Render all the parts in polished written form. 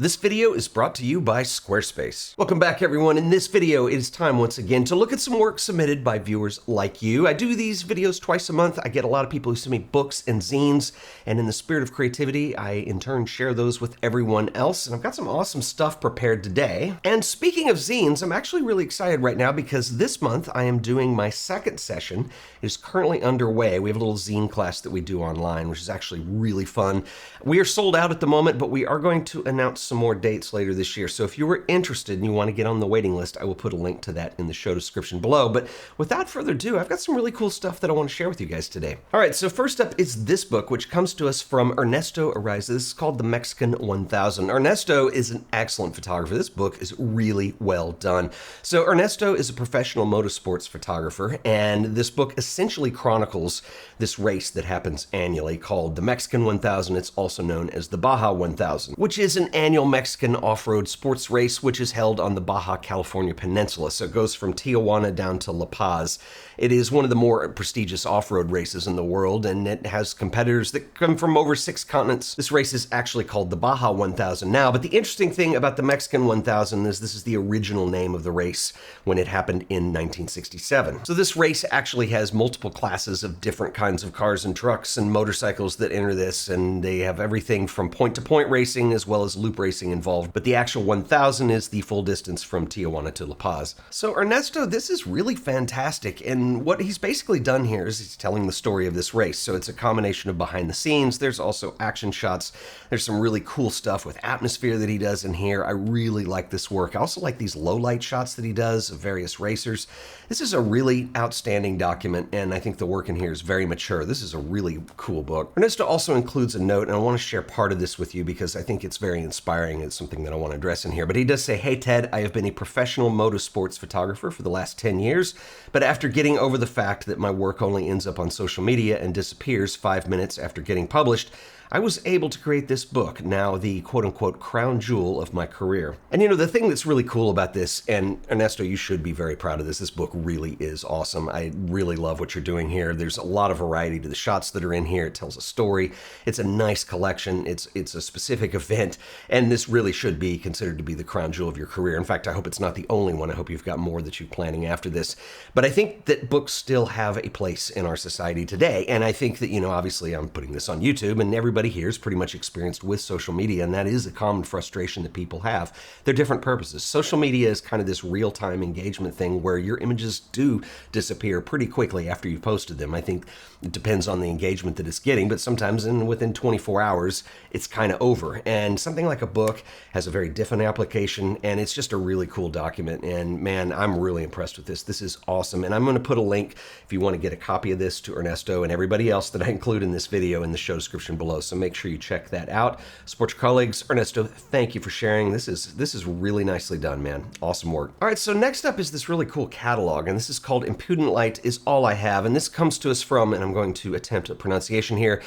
This video is brought to you by Squarespace. Welcome back, everyone. In this video, it is time once again to look at some work submitted by viewers like you. I do these videos twice a month. I get a lot of people who send me books and zines, and in the spirit of creativity, I in turn share those with everyone else. And I've got some awesome stuff prepared today. And speaking of zines, I'm actually really excited right now because this month I am doing my second session. It is currently underway. We have a little zine class that we do online, which is actually really fun. We are sold out at the moment, but we are going to announce some more dates later this year. So if you were interested and you want to get on the waiting list, I will put a link to that in the show description below. But without further ado, I've got some really cool stuff that I want to share with you guys today. All right, so first up is this book, which comes to us from Ernesto Ariza. This is called The Mexican 1000. Ernesto is an excellent photographer. This book is really well done. So Ernesto is a professional motorsports photographer, and this book essentially chronicles this race that happens annually called the Mexican 1000. It's also known as the Baja 1000, which is an annual Mexican off-road sports race which is held on the Baja California Peninsula. So it goes from Tijuana down to La Paz. It is one of the more prestigious off-road races in the world, and it has competitors that come from over 6 continents. This race is actually called the Baja 1000 now, but the interesting thing about the Mexican 1000 is this is the original name of the race when it happened in 1967. So this race actually has multiple classes of different kinds of cars and trucks and motorcycles that enter this, and they have everything from point-to-point racing as well as loop racing involved, but the actual 1000 is the full distance from Tijuana to La Paz. So Ernesto, this is really fantastic, and what he's basically done here is he's telling the story of this race. So it's a combination of behind the scenes, there's also action shots, there's some really cool stuff with atmosphere that he does in here. I really like this work. I also like these low light shots that he does of various racers. This is a really outstanding document, and I think the work in here is very mature. This is a really cool book. Ernesto also includes a note, and I want to share part of this with you because I think it's very inspiring. It's something that I want to address in here. But he does say, "Hey Ted, I have been a professional motorsports photographer for the last 10 years, but after getting over the fact that my work only ends up on social media and disappears 5 minutes after getting published, I was able to create this book, now the quote-unquote crown jewel of my career." And you know, the thing that's really cool about this, and Ernesto, you should be very proud of this book really is awesome. I really love what you're doing here. There's a lot of variety to the shots that are in here. It tells a story. It's a nice collection. It's a specific event, and this really should be considered to be the crown jewel of your career. In fact, I hope it's not the only one. I hope you've got more that you're planning after this. But I think that books still have a place in our society today, and I think that, you know, obviously I'm putting this on YouTube, and everybody here is pretty much experienced with social media, and that is a common frustration that people have. They're different purposes. Social media is kind of this real-time engagement thing where your images do disappear pretty quickly after you've posted them. I think it depends on the engagement that it's getting, but sometimes within 24 hours, it's kind of over. And something like a book has a very different application, and it's just a really cool document. And man, I'm really impressed with this. This is awesome. And I'm going to put a link if you want to get a copy of this to Ernesto and everybody else that I include in this video in the show description below. So make sure you check that out. Support your colleagues. Ernesto, thank you for sharing. This is really nicely done, man. Awesome work. All right, so next up is this really cool catalog, and this is called Impudent Light is All I Have. And this comes to us from, and I'm going to attempt a pronunciation here,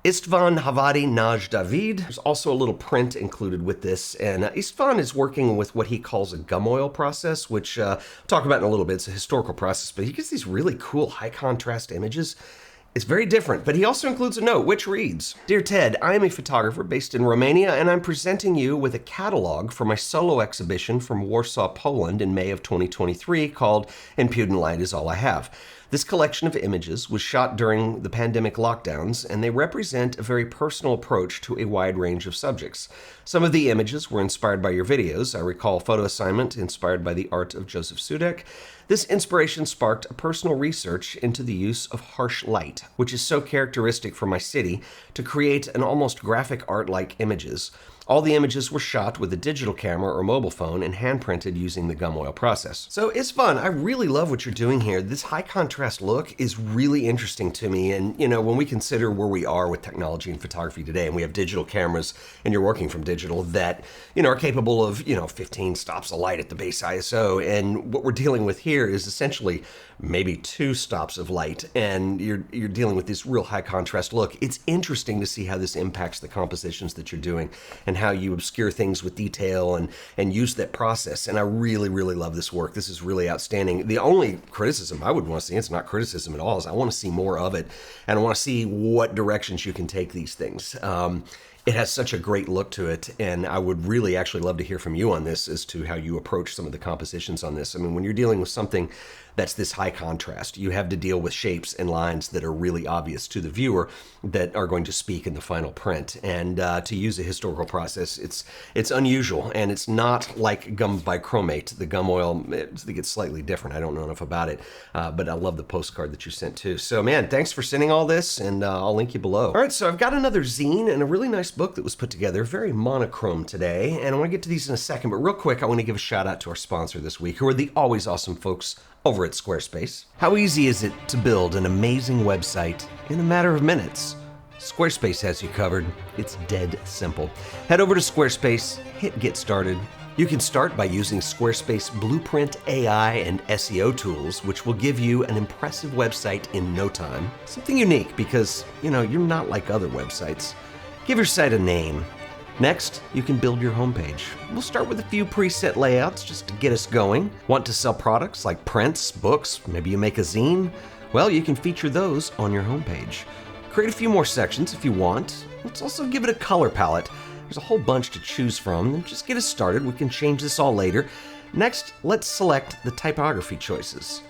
Istvan Havadi Naj David. There's also a little print included with this, and Istvan is working with what he calls a gum oil process, which I'll talk about in a little bit. It's a historical process, but he gets these really cool high contrast images. It's very different, but he also includes a note which reads, "Dear Ted, I am a photographer based in Romania, and I'm presenting you with a catalog for my solo exhibition from Warsaw, Poland in May of 2023 called Impudent Light is All I Have. This collection of images was shot during the pandemic lockdowns, and they represent a very personal approach to a wide range of subjects. Some of the images were inspired by your videos. I recall a photo assignment inspired by the art of Joseph Sudek. This inspiration sparked a personal research into the use of harsh light, which is so characteristic for my city, to create an almost graphic art-like images. All the images were shot with a digital camera or mobile phone and hand-printed using the gum oil process." So it's fun. I really love what you're doing here. This high contrast look is really interesting to me. And, you know, when we consider where we are with technology and photography today, and we have digital cameras, and you're working from digital, that, you know, are capable of, 15 stops of light at the base ISO. And what we're dealing with here is essentially maybe 2 stops of light, and you're dealing with this real high contrast look. It's interesting to see how this impacts the compositions that you're doing and how you obscure things with detail and use that process. And I really, really love this work. This is really outstanding. The only criticism I would want to see, it's not criticism at all, is I want to see more of it, and I want to see what directions you can take these things. It has such a great look to it, and I would really actually love to hear from you on this as to how you approach some of the compositions on this. I mean, when you're dealing with something that's this high contrast, you have to deal with shapes and lines that are really obvious to the viewer that are going to speak in the final print. And to use a historical process, it's unusual, and it's not like gum bichromate. The gum oil, I think it's slightly different. I don't know enough about it, but I love the postcard that you sent too. So man, thanks for sending all this, and I'll link you below. All right, so I've got another zine and a really nice book that was put together, very monochrome today, and I want to get to these in a second, but real quick, I want to give a shout out to our sponsor this week, who are the always awesome folks over at Squarespace. How easy is it to build an amazing website in a matter of minutes? Squarespace has you covered. It's dead simple. Head over to Squarespace, hit get started. You can start by using Squarespace Blueprint AI and SEO tools, which will give you an impressive website in no time. Something unique because, you're not like other websites. Give your site a name. Next, you can build your homepage. We'll start with a few preset layouts just to get us going. Want to sell products like prints, books, maybe you make a zine? Well, you can feature those on your homepage. Create a few more sections if you want. Let's also give it a color palette. There's a whole bunch to choose from, and just get us started. We can change this all later. Next, let's select the typography choices.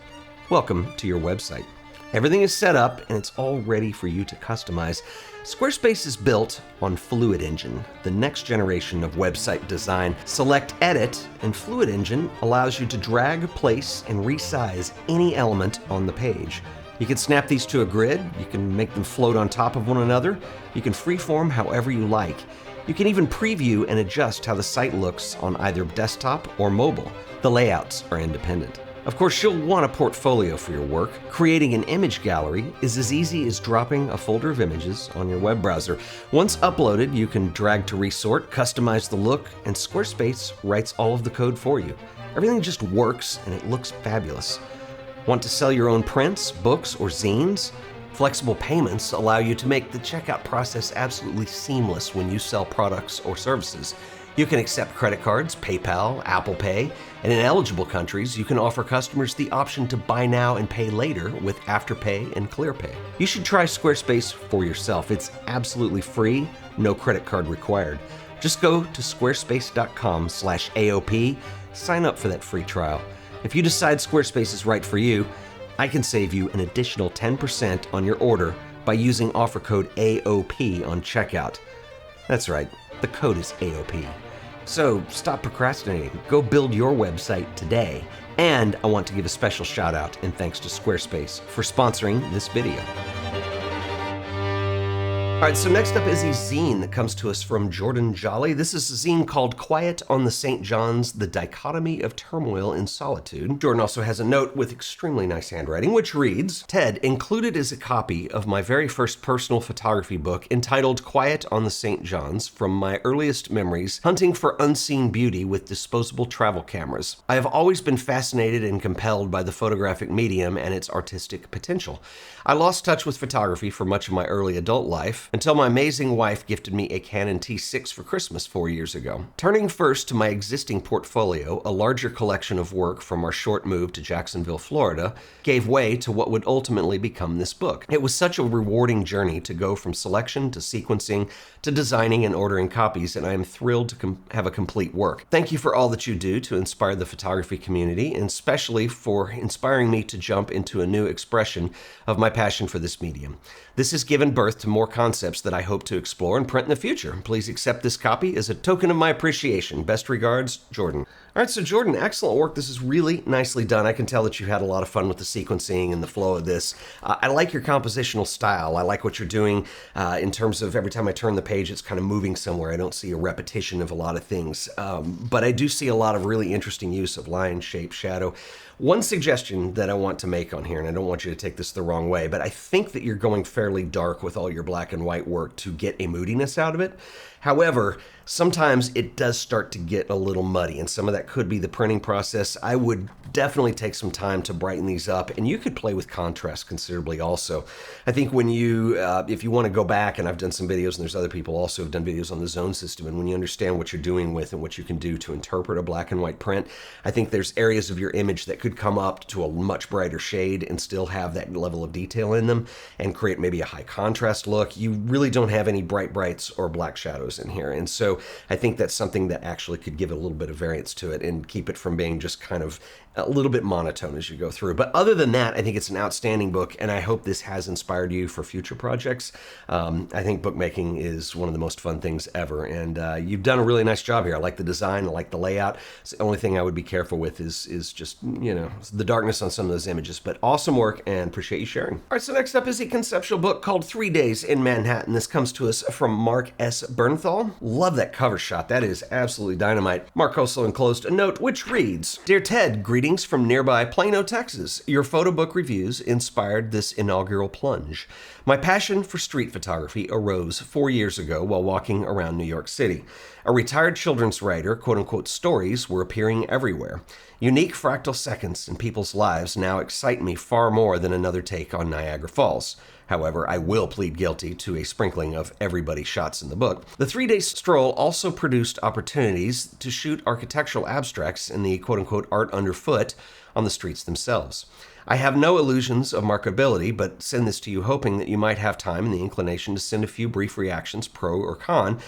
Welcome to your website. Everything is set up and it's all ready for you to customize. Squarespace is built on Fluid Engine, the next generation of website design. Select Edit, and Fluid Engine allows you to drag, place, and resize any element on the page. You can snap these to a grid, you can make them float on top of one another, you can freeform however you like. You can even preview and adjust how the site looks on either desktop or mobile. The layouts are independent. Of course, you'll want a portfolio for your work. Creating an image gallery is as easy as dropping a folder of images on your web browser. Once uploaded, you can drag to resort, customize the look, and Squarespace writes all of the code for you. Everything just works and it looks fabulous. Want to sell your own prints, books, or zines? Flexible payments allow you to make the checkout process absolutely seamless when you sell products or services. You can accept credit cards, PayPal, Apple Pay, and in eligible countries, you can offer customers the option to buy now and pay later with Afterpay and ClearPay. You should try Squarespace for yourself. It's absolutely free, no credit card required. Just go to squarespace.com/AOP, sign up for that free trial. If you decide Squarespace is right for you, I can save you an additional 10% on your order by using offer code AOP on checkout. That's right, the code is AOP. So stop procrastinating, go build your website today. And I want to give a special shout out and thanks to Squarespace for sponsoring this video. All right, so next up is a zine that comes to us from Jordan Jolly. This is a zine called Quiet on the St. John's, The Dichotomy of Turmoil and Solitude. Jordan also has a note with extremely nice handwriting, which reads, Ted, included is a copy of my very first personal photography book entitled Quiet on the St. John's, From My Earliest Memories, Hunting for Unseen Beauty with Disposable Travel Cameras. I have always been fascinated and compelled by the photographic medium and its artistic potential. I lost touch with photography for much of my early adult life, until my amazing wife gifted me a Canon T6 for Christmas 4 years ago. Turning first to my existing portfolio, a larger collection of work from our short move to Jacksonville, Florida, gave way to what would ultimately become this book. It was such a rewarding journey to go from selection to sequencing to designing and ordering copies, and I am thrilled to have a complete work. Thank you for all that you do to inspire the photography community, and especially for inspiring me to jump into a new expression of my passion for this medium. This has given birth to more concepts that I hope to explore and print in the future. Please accept this copy as a token of my appreciation. Best regards, Jordan. All right, so Jordan, excellent work. This is really nicely done. I can tell that you had a lot of fun with the sequencing and the flow of this. I like your compositional style. I like what you're doing in terms of every time I turn the page, it's kind of moving somewhere. I don't see a repetition of a lot of things, but I do see a lot of really interesting use of line, shape, shadow. One suggestion that I want to make on here, and I don't want you to take this the wrong way, but I think that you're going fairly dark with all your black and white work to get a moodiness out of it. However, sometimes it does start to get a little muddy, and some of that could be the printing process. I would definitely take some time to brighten these up, and you could play with contrast considerably also. I think when you, if you want to go back, and I've done some videos, and there's other people also who have done videos on the zone system, and when you understand what you're doing with and what you can do to interpret a black and white print, I think there's areas of your image that could come up to a much brighter shade and still have that level of detail in them and create maybe a high contrast look. You really don't have any bright brights or black shadows in here, and so I think that's something that actually could give a little bit of variance to it and keep it from being just kind of a little bit monotone as you go through. But other than that, I think it's an outstanding book, and I hope this has inspired you for future projects. I think bookmaking is one of the most fun things ever, and you've done a really nice job here. I like the design, I like the layout. So the only thing I would be careful with is just, you know, the darkness on some of those images, but awesome work, and appreciate you sharing. All right, so next up is a conceptual book called 3 Days in Manhattan. This comes to us from Mark S. Bernthal. Love that cover shot. That is absolutely dynamite. Mark also enclosed a note which reads, "Dear Ted, greetings from nearby Plano, Texas. Your photo book reviews inspired this inaugural plunge. My passion for street photography arose 4 years ago while walking around New York City. A retired children's writer, quote-unquote, stories were appearing everywhere. Unique fractal seconds in people's lives now excite me far more than another take on Niagara Falls. However, I will plead guilty to a sprinkling of everybody's shots in the book. The 3-day stroll also produced opportunities to shoot architectural abstracts in the quote-unquote art underfoot on the streets themselves. I have no illusions of markability, but send this to you hoping that you might have time and the inclination to send a few brief reactions, pro or con,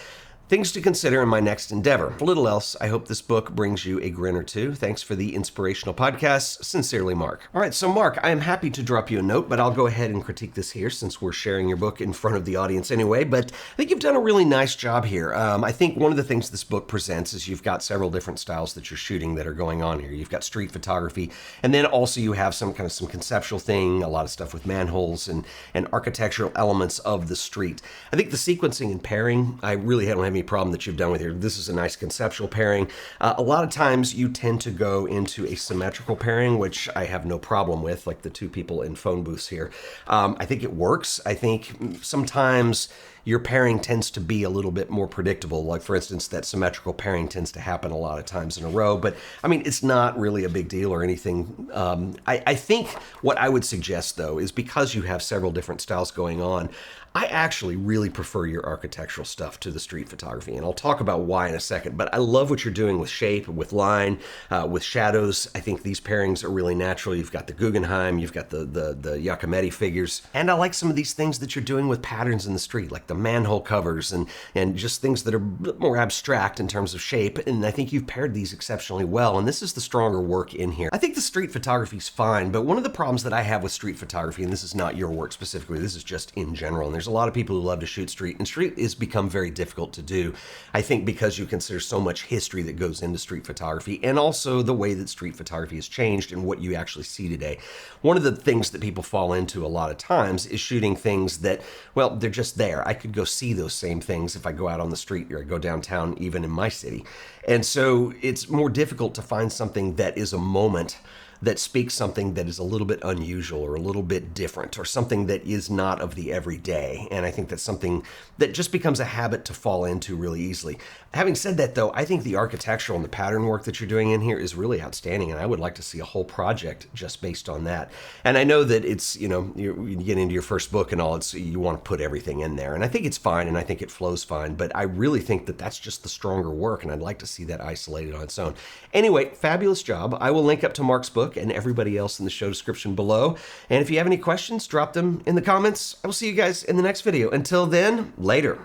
things to consider in my next endeavor. If little else, I hope this book brings you a grin or two. Thanks for the inspirational podcast. Sincerely, Mark." All right, so Mark, I am happy to drop you a note, but I'll go ahead and critique this here since we're sharing your book in front of the audience anyway. But I think you've done a really nice job here. I think one of the things this book presents is you've got several different styles that you're shooting that are going on here. You've got street photography, and then also you have some conceptual thing, a lot of stuff with manholes and architectural elements of the street. I think the sequencing and pairing, I really don't have any problem that you've done with here. This is a nice conceptual pairing. A lot of times you tend to go into a symmetrical pairing, which I have no problem with, like the two people in phone booths here. I think it works. I think sometimes your pairing tends to be a little bit more predictable. Like, for instance, that symmetrical pairing tends to happen a lot of times in a row, but I mean, it's not really a big deal or anything. I think what I would suggest, though, is because you have several different styles going on, I actually really prefer your architectural stuff to the street photography, and I'll talk about why in a second, but I love what you're doing with shape, with line, with shadows. I think these pairings are really natural. You've got the Guggenheim, you've got the Giacometti figures, and I like some of these things that you're doing with patterns in the street, like the manhole covers and just things that are a bit more abstract in terms of shape, and I think you've paired these exceptionally well, and this is the stronger work in here. I think the street photography is fine, but one of the problems that I have with street photography, and this is not your work specifically, this is just in general, and there's a lot of people who love to shoot street, and street has become very difficult to do, I think, because you consider so much history that goes into street photography, and also the way that street photography has changed and what you actually see today. One of the things that people fall into a lot of times is shooting things that, well, they're just there. I could go see those same things if I go out on the street or I go downtown, even in my city. And so it's more difficult to find something that is a moment that speaks something that is a little bit unusual or a little bit different or something that is not of the everyday. And I think that's something that just becomes a habit to fall into really easily. Having said that, though, I think the architectural and the pattern work that you're doing in here is really outstanding, and I would like to see a whole project just based on that. And I know that it's, you know, you get into your first book and all, you want to put everything in there, and I think it's fine, and I think it flows fine, but I really think that that's just the stronger work, and I'd like to see that isolated on its own. Anyway, fabulous job. I will link up to Mark's book and everybody else in the show description below. And if you have any questions, drop them in the comments. I will see you guys in the next video. Until then, later.